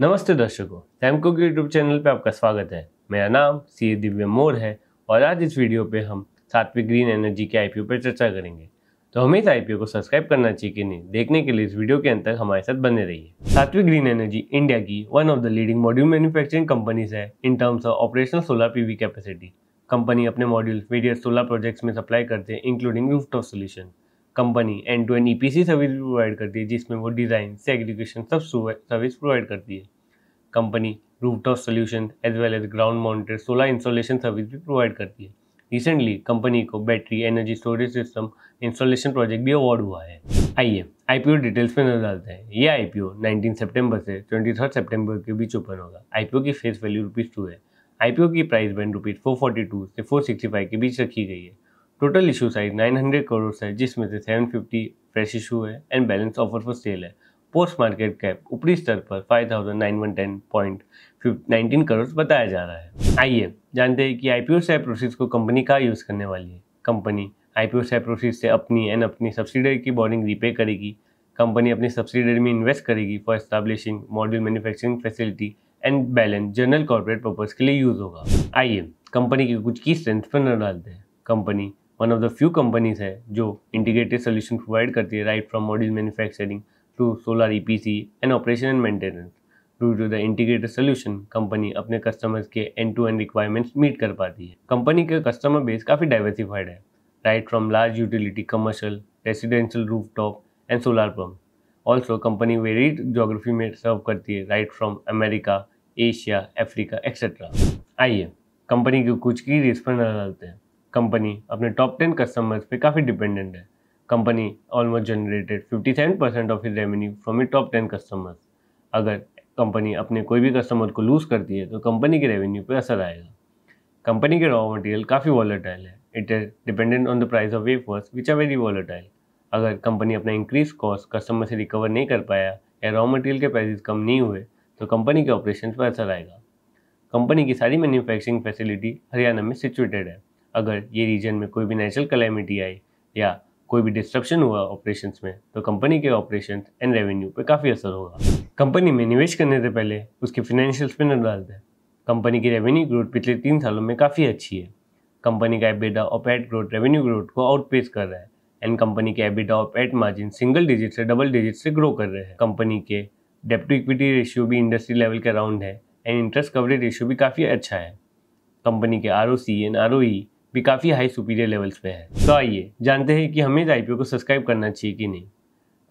नमस्ते दर्शकों, सैमको के यूट्यूब चैनल पे आपका स्वागत है। मेरा नाम सी दिव्य मोर है और आज इस वीडियो पे हम सात्विक ग्रीन एनर्जी के आईपीओ पर चर्चा करेंगे। तो हमें इस आईपीओ को सब्सक्राइब करना चाहिए कि नहीं, देखने के लिए इस वीडियो के अंत तक हमारे साथ बने रहिए। सात्विक ग्रीन एनर्जी इंडिया की one of the leading module manufacturing companies है in terms of operational solar PV capacity. Company अपने मॉड्यूल वेरियस सोलर प्रोजेक्ट्स में सप्लाई करते हैं, including rooftop solution. Company end to end EPC service भी provide करती है, जिसमें वो डिज़ाइन से एग्जीक्यूशन सब सर्विस प्रोवाइड करती है। Company rooftop solution as well as ground mounted solar installation service भी प्रोवाइड करती है। रिसेंटली कंपनी को battery energy storage system installation project भी अवार्ड हुआ है। आइए आईपीओ डिटेल्स पे नजर डालते हैं। ये आईपीओ 19 सितंबर से 23 सितंबर के बीच ओपन होगा। आईपीओ की फेस वैल्यू ₹2 है। आईपीओ की प्राइस बैंड ₹442 से 465 के बीच रखी गई है। टोटल इशू साइज 900 करोड़ है, जिसमें से 750 फ्रेश इशू है and balance offer for sale है। पोस्ट मार्केट कैप ऊपरी स्तर पर 5,910.19 करोड़ बताया जा रहा है। आइए जानते हैं कि आईपीओ शेयर प्रोसीड्स को कंपनी कहाँ यूज करने वाली है। कंपनी आईपीओ शेयर प्रोसीड्स से अपनी सब्सिडरी की बोर्डिंग रीपे करेगी। कंपनी अपनी सब्सिडरी में इन्वेस्ट करेगी for establishing module manufacturing facility and balance general corporate purpose के लिए यूज होगा। आइए कंपनी की कुछ की स्ट्रेंथ पर नजर डालते हैं। Company one of the few companies है जो इंटीग्रेटेड सोल्यूशन प्रोवाइड करती है, right from module manufacturing to solar EPC and operation and maintenance. Due to the integrated solution, company अपने कस्टमर्स के end to end requirements meet कर पाती है। Company के कस्टमर बेस काफ़ी डाइवर्सिफाइड है, right from large utility, commercial, residential, rooftop and solar pump. Also company varied geography में serve करती है, right from America, Asia, Africa etcetera. आइए कंपनी के कुछ की रिस्क पर नजर डालते हैं। कंपनी अपने टॉप 10 कस्टमर्स पे काफ़ी डिपेंडेंट है। Company almost generated 57% of is revenue from it top 10 customers. अगर कंपनी अपने कोई भी कस्टमर को लूज करती है तो कंपनी के रेवेन्यू पे असर आएगा। कंपनी के रॉ मटेरियल काफ़ी वॉलेटाइल है। It is dependent on the price of wafers which are very volatile. अगर कंपनी अपना इंक्रीज कॉस्ट कस्टमर से रिकवर नहीं कर पाया या रॉ मटेरियल के प्राइसेस कम नहीं हुए तो कंपनी के ऑपरेशन पर असर आएगा। कंपनी की सारी मैन्युफैक्चरिंग फैसिलिटी हरियाणा में सिचुएटेड है। अगर ये रीजन में कोई भी नेचुरल कैलेमिटी आई या कोई भी डिस्ट्रप्शन हुआ ऑपरेशंस में तो कंपनी के ऑपरेशंस एंड रेवेन्यू पे काफ़ी असर होगा। कंपनी में निवेश करने से पहले उसके फाइनेंशियल्स पे नजर डालते हैं। कंपनी की रेवेन्यू ग्रोथ पिछले 3 सालों में काफ़ी अच्छी है। कंपनी का एबिटा और पैट ग्रोथ रेवेन्यू ग्रोथ को आउटपेस कर रहा है एंड कंपनी के एबिटा और पैट मार्जिन सिंगल डिजिट से डबल डिजिट से ग्रो कर रहे हैं। कंपनी के डेब्ट टू इक्विटी रेशियो भी इंडस्ट्री लेवल के अराउंड है एंड इंटरेस्ट कवरेज रेशियो भी काफ़ी अच्छा है। कंपनी के आरओसी एंड आरओई भी काफ़ी हाई सुपीरियर लेवल्स पे है। तो आइए जानते हैं कि हमें इस आईपीओ को सब्सक्राइब करना चाहिए कि नहीं।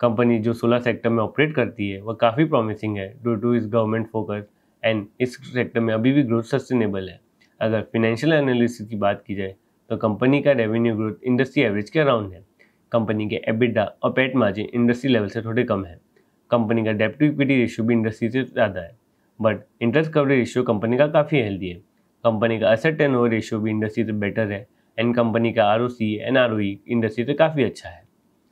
कंपनी जो सोलर सेक्टर में ऑपरेट करती है वह काफ़ी प्रॉमिसिंग है ड्यू टू इस गवर्नमेंट फोकस एंड इस सेक्टर में अभी भी ग्रोथ सस्टेनेबल है। अगर फिनेंशियल एनालिसिस की बात की जाए तो कंपनी का रेवेन्यू ग्रोथ इंडस्ट्री एवरेज के अराउंड है। कंपनी के एबिटा और पैट मार्जिन इंडस्ट्री लेवल से थोड़े कम है। कंपनी का डेब्ट टू इक्विटी रेशियो भी इंडस्ट्री से ज़्यादा है, but interest coverage ratio company का काफ़ी हेल्दी है। कंपनी का एसेट टर्नओवर रेशियो भी इंडस्ट्री से बेटर है एंड कंपनी का आरओसी एंड आरओई इंडस्ट्री से काफ़ी अच्छा है।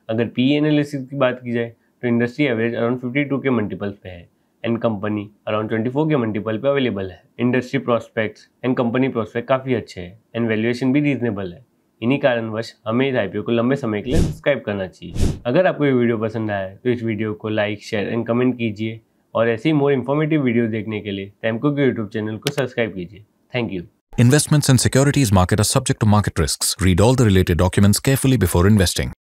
अगर पीई एनालिसिस की बात की जाए तो इंडस्ट्री एवरेज अराउंड 52 के मल्टीपल पे है एंड कंपनी अराउंड 24 के मल्टीपल पे अवेलेबल है। Industry prospects and company prospect काफ़ी अच्छे हैं एंड वैल्यूएशन भी रीजनेबल है। इन्हीं कारणवश हमें इस आईपीओ को लंबे समय के लिए सब्सक्राइब करना चाहिए। अगर आपको ये वीडियो पसंद आया तो इस वीडियो को लाइक, शेयर एंड कमेंट कीजिए और ऐसे ही मोर इन्फॉर्मेटिव वीडियो देखने के लिए सैमको के यूट्यूब चैनल को सब्सक्राइब कीजिए। Thank you. Investments and securities market are subject to market risks. Read all the related documents carefully before investing.